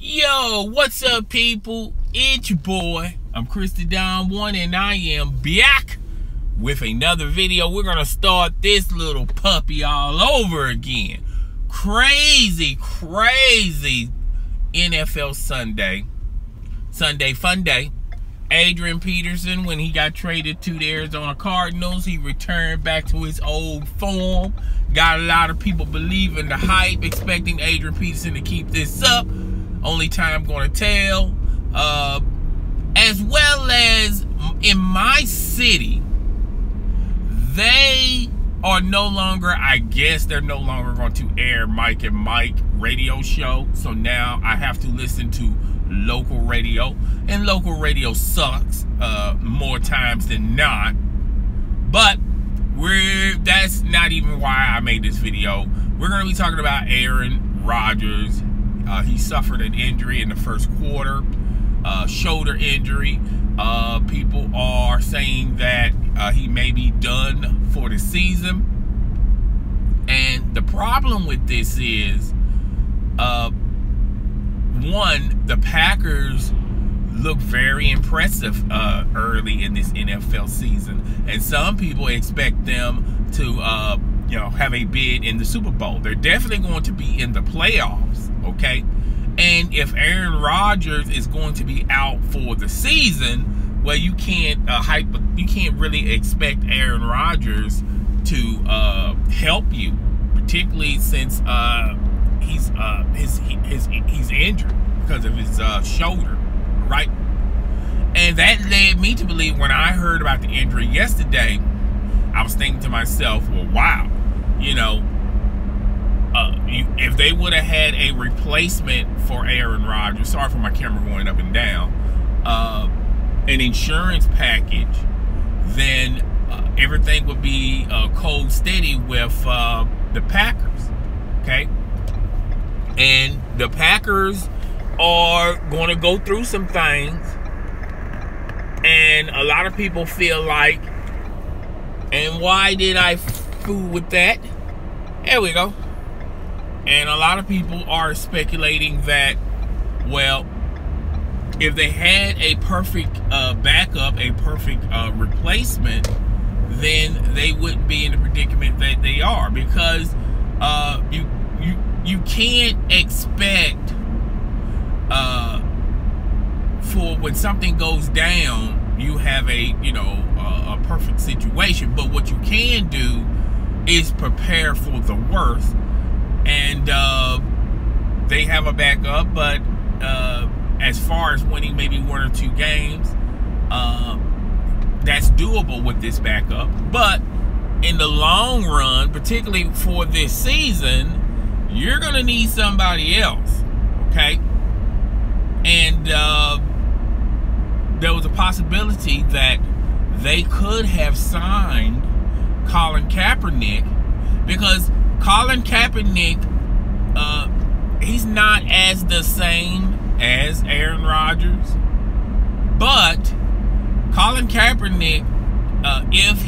Yo, what's up, people? It's your boy. I'm Christy Don One, and I am back with another video. We're gonna start this little puppy all over again. Crazy NFL Sunday fun day. Adrian Peterson, when he got traded to the Arizona Cardinals, he returned back to his old form. Got a lot of people believing the hype, expecting Adrian Peterson to keep this up. Only time gonna tell. As well as in my city, they are no longer, I guess they're no longer going to air Mike and Mike radio show. So now I have to listen to local radio, and local radio sucks more times than not. But that's not even why I made this video. We're going to be talking about Aaron Rodgers. He suffered an injury in the first quarter, shoulder injury. People are saying that he may be done for the season. And the problem with this is, one, the Packers look very impressive early in this NFL season, and some people expect them to have a bid in the Super Bowl. They're definitely going to be in the playoffs, okay? And if Aaron Rodgers is going to be out for the season, well, you can't really expect Aaron Rodgers to help you, particularly since he's injured because of his shoulder, right? And that led me to believe, when I heard about the injury yesterday, I was thinking to myself, well, wow, if they would have had a replacement for Aaron Rodgers, sorry for my camera going up and down, an insurance package, then everything would be cold steady with the Packers, okay? And the Packers are going to go through some things, and a lot of people feel like, and why did I fool with that? There we go. And a lot of people are speculating that, well, if they had a perfect backup, a perfect replacement, then they wouldn't be in the predicament that they are, because you can't expect for when something goes down, you have a perfect situation. But what you can do is prepare for the worst. And they have a backup, but as far as winning maybe one or two games, that's doable with this backup. But in the long run, particularly for this season, you're going to need somebody else, okay? And there was a possibility that they could have signed Colin Kaepernick, because Colin Kaepernick, he's not as the same as Aaron Rodgers, but Colin Kaepernick, if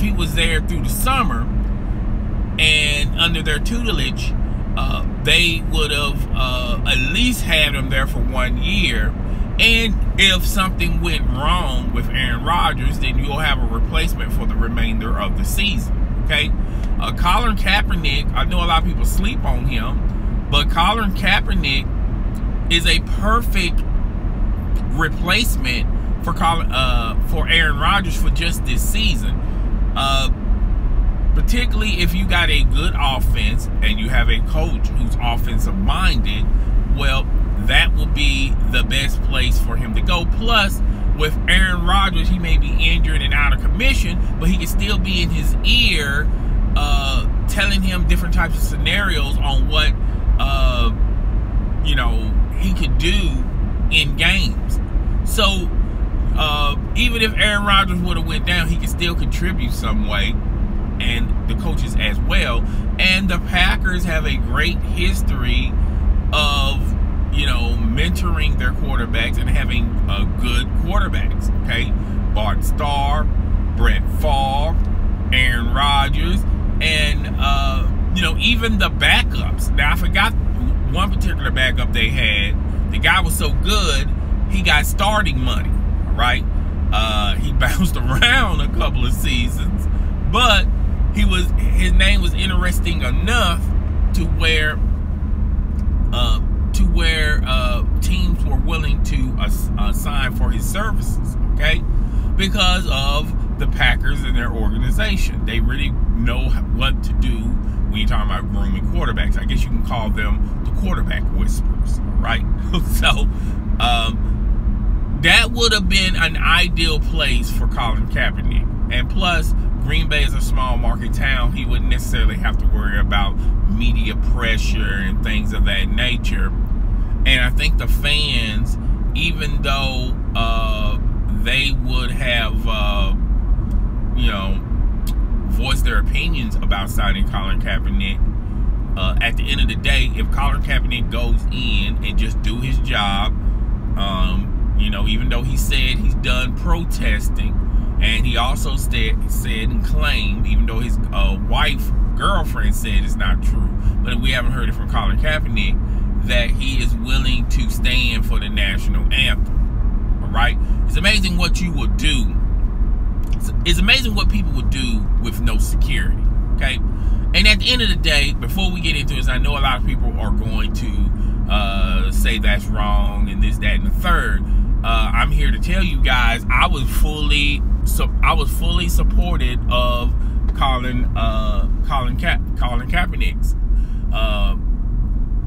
he was there through the summer and under their tutelage, they would have at least had him there for 1 year. And if something went wrong with Aaron Rodgers, then you'll have a replacement for the remainder of the season. Okay, Colin Kaepernick, I know a lot of people sleep on him, but Colin Kaepernick is a perfect replacement for Aaron Rodgers for just this season. Particularly if you got a good offense and you have a coach who's offensive minded, well, that will be the best place for him to go. Plus, with Aaron Rodgers, he may be injured and out of commission, but he can still be in his ear, telling him different types of scenarios on what, he could do in games. So, even if Aaron Rodgers would have went down, he could still contribute some way, and the coaches as well. And the Packers have a great history of, mentoring their quarterbacks and having good quarterbacks, okay? Bart Starr, Brett Favre, Aaron Rodgers, and, even the backups. Now, I forgot one particular backup they had, the guy was so good, he got starting money, right? He bounced around a couple of seasons, but his name was interesting enough to where teams were willing to sign for his services, okay? Because of the Packers and their organization. They really know what to do when you're talking about grooming quarterbacks. I guess you can call them the quarterback whisperers, right? So that would have been an ideal place for Colin Kaepernick. And plus, Green Bay is a small market town. He wouldn't necessarily have to worry about media pressure and things of that nature. And I think the fans, even though they would have, voiced their opinions about signing Colin Kaepernick, at the end of the day, if Colin Kaepernick goes in and just do his job, even though he said he's done protesting, and he also said and claimed, even though his girlfriend said it's not true, but we haven't heard it from Colin Kaepernick, that he is willing to stand for the national anthem. All right? It's amazing what you will do. It's amazing what people would do with no security. Okay? And at the end of the day, before we get into this, I know a lot of people are going to say that's wrong and this, that, and the third. I'm here to tell you guys, I was fully supportive of Colin Kaepernick's.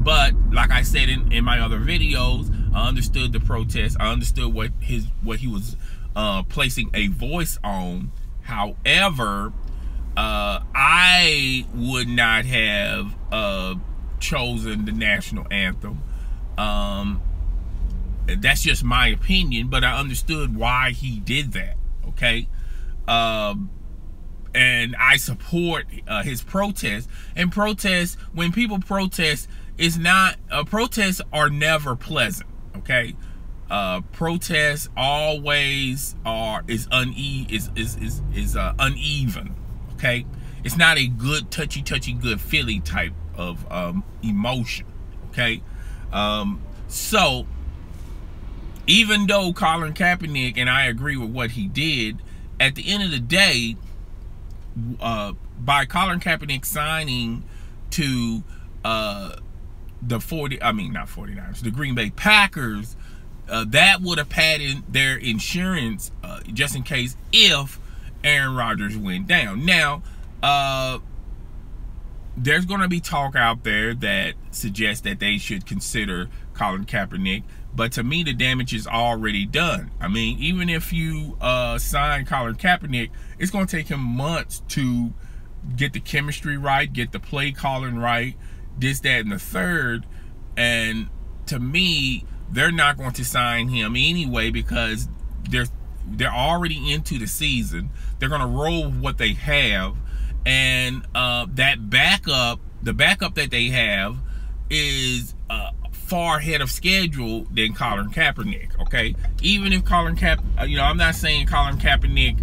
But like I said in my other videos, I understood the protest. I understood what he was placing a voice on. However, I would not have chosen the national anthem. That's just my opinion, but I understood why he did that. Okay, and I support his protest. And when people protest, it's not protests are never pleasant. Okay, protests always is uneven. Okay, it's not a good touchy good feely type of emotion. Okay, so even though Colin Kaepernick, and I agree with what he did, at the end of the day, by Colin Kaepernick signing to the Green Bay Packers, that would have padded their insurance just in case if Aaron Rodgers went down. Now, there's going to be talk out there that suggests that they should consider Colin Kaepernick, but to me, the damage is already done. I mean, even if you sign Colin Kaepernick, it's going to take him months to get the chemistry right, get the play calling right, this, that, and the third. And to me, they're not going to sign him anyway because they're already into the season. They're going to roll with what they have, and the backup that they have is far ahead of schedule than Colin Kaepernick. Okay, even if I'm not saying Colin Kaepernick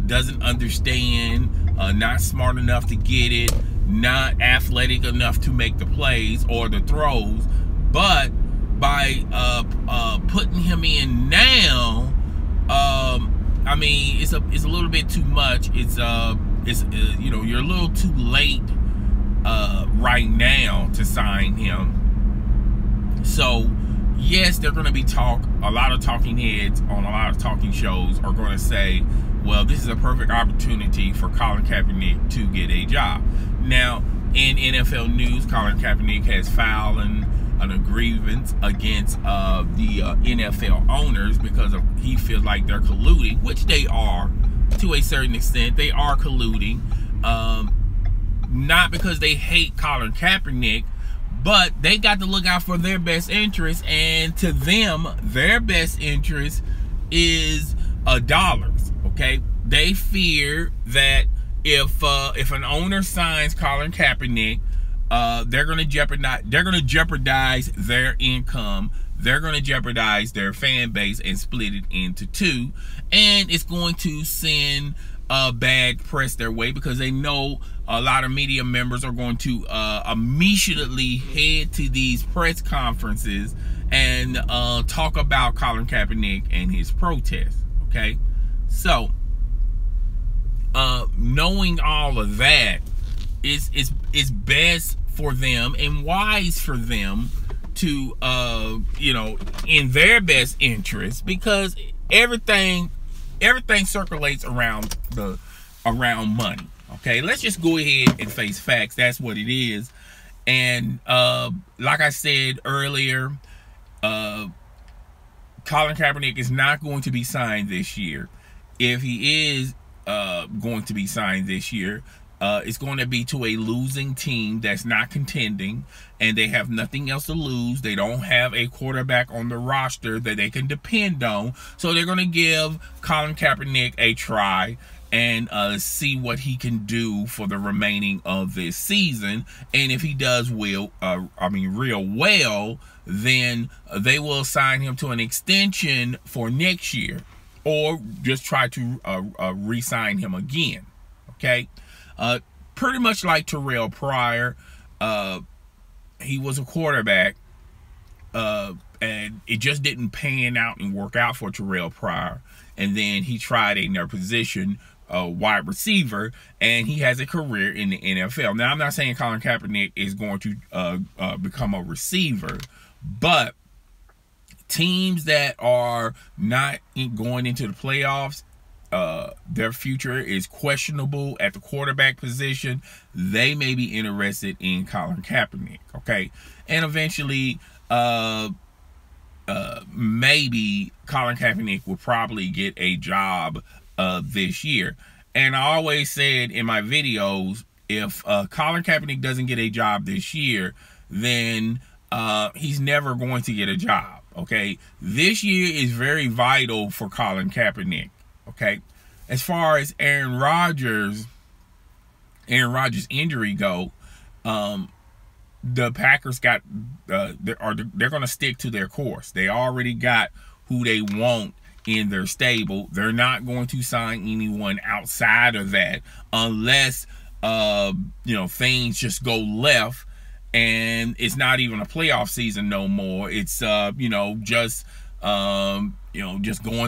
doesn't understand, not smart enough to get it, not athletic enough to make the plays or the throws, but by putting him in now, I mean, it's a little bit too much. You're a little too late right now to sign him. So yes, they're going to be a lot of talking heads on a lot of talking shows are going to say, well, this is a perfect opportunity for Colin Kaepernick to get a job. Now, in NFL news, Colin Kaepernick has filed an grievance against the NFL owners because he feels like they're colluding, which they are to a certain extent. They are colluding, not because they hate Colin Kaepernick, but they got to look out for their best interest, and to them, their best interest is dollars. Okay, they fear that if an owner signs Colin Kaepernick, they're going to jeopardize their income. They're going to jeopardize their fan base and split it into two, and it's going to send bad press their way because they know a lot of media members are going to immediately head to these press conferences and talk about Colin Kaepernick and his protest. Okay, so knowing all of that is best for them and wise for them to in their best interest, because everything circulates around money. Okay, let's just go ahead and face facts. That's what it is. And like I said earlier, Colin Kaepernick is not going to be signed this year. If he is going to be signed this year, it's going to be to a losing team that's not contending, and they have nothing else to lose. They don't have a quarterback on the roster that they can depend on, so they're going to give Colin Kaepernick a try and see what he can do for the remaining of this season. And if he does real well, then they will assign him to an extension for next year, or just try to re-sign him again. Okay, pretty much like Terrell Pryor. He was a quarterback, and it just didn't pan out and work out for Terrell Pryor. And then he tried another position, wide receiver, and he has a career in the NFL. Now, I'm not saying Colin Kaepernick is going to become a receiver, but teams that are not going into the playoffs, their future is questionable at the quarterback position. They may be interested in Colin Kaepernick. Okay, and eventually, maybe Colin Kaepernick will probably get a job this year. And I always said in my videos, if Colin Kaepernick doesn't get a job this year, then he's never going to get a job. Okay, this year is very vital for Colin Kaepernick. Okay, as far as Aaron Rodgers' injury go, the Packers got they're going to stick to their course. They already got who they want in their stable. They're not going to sign anyone outside of that unless things just go left and it's not even a playoff season no more. It's just going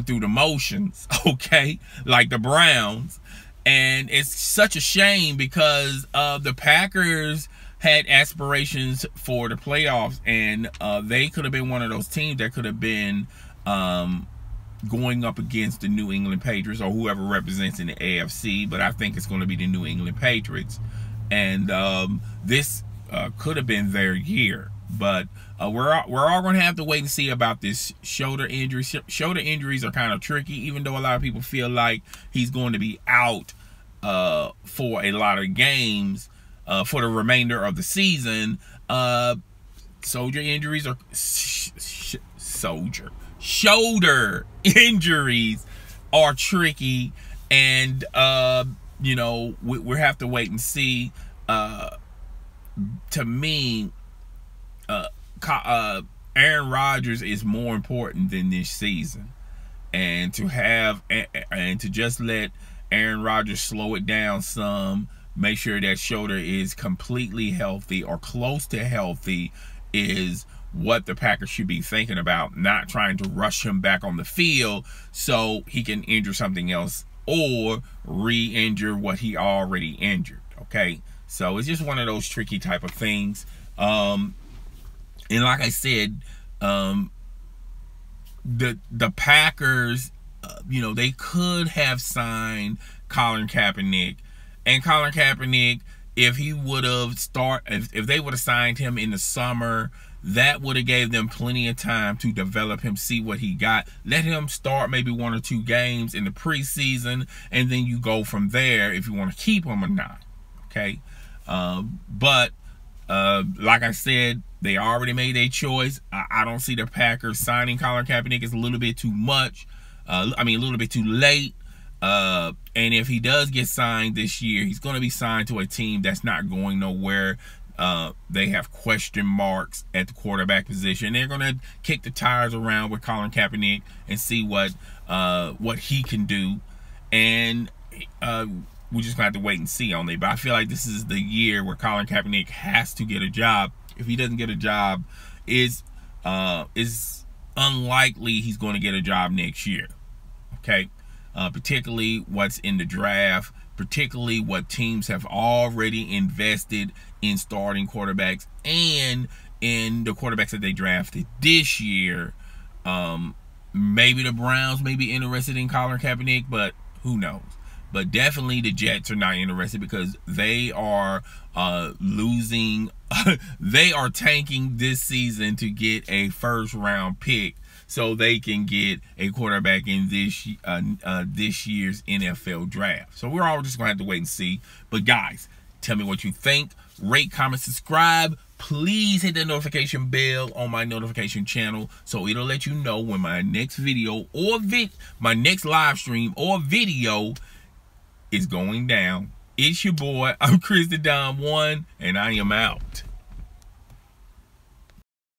through the motions, okay, like the Browns. And it's such a shame because the Packers had aspirations for the playoffs, and they could have been one of those teams that could have been going up against the New England Patriots or whoever represents in the AFC, but I think it's going to be the New England Patriots. And this could have been their year. But we're all going to have to wait and see about this shoulder injury. Shoulder injuries are kind of tricky, even though a lot of people feel like he's going to be out for a lot of games for the remainder of the season. Shoulder injuries are tricky, and we have to wait and see. To me, Aaron Rodgers is more important than this season, and to just let Aaron Rodgers slow it down some, make sure that shoulder is completely healthy or close to healthy, is what the Packers should be thinking about, not trying to rush him back on the field so he can injure something else or re-injure what he already injured. Okay, so it's just one of those tricky type of things. And like I said, the Packers, they could have signed Colin Kaepernick, and Colin Kaepernick, if he would have if they would have signed him in the summer, that would have gave them plenty of time to develop him, see what he got, let him start maybe 1 or 2 games in the preseason, and then you go from there if you want to keep him or not. Okay, but like I said, they already made a choice. I don't see the Packers signing Colin Kaepernick. It's a little bit too much. A little bit too late. And if he does get signed this year, he's going to be signed to a team that's not going nowhere. They have question marks at the quarterback position. They're going to kick the tires around with Colin Kaepernick and see what he can do. And we're just gonna have to wait and see on it. But I feel like this is the year where Colin Kaepernick has to get a job. If he doesn't get a job, is unlikely he's going to get a job next year. Okay, particularly what's in the draft, particularly what teams have already invested in starting quarterbacks and in the quarterbacks that they drafted this year. Maybe the Browns may be interested in Colin Kaepernick, but who knows? But definitely the Jets are not interested because they are losing. They are tanking this season to get a first-round pick so they can get a quarterback in this year's NFL draft. So we're all just going to have to wait and see. But guys, tell me what you think. Rate, comment, subscribe. Please hit that notification bell on my notification channel so it'll let you know when my next video or my next live stream or video is going down. It's your boy. I'm Chris the Don 1, and I am out.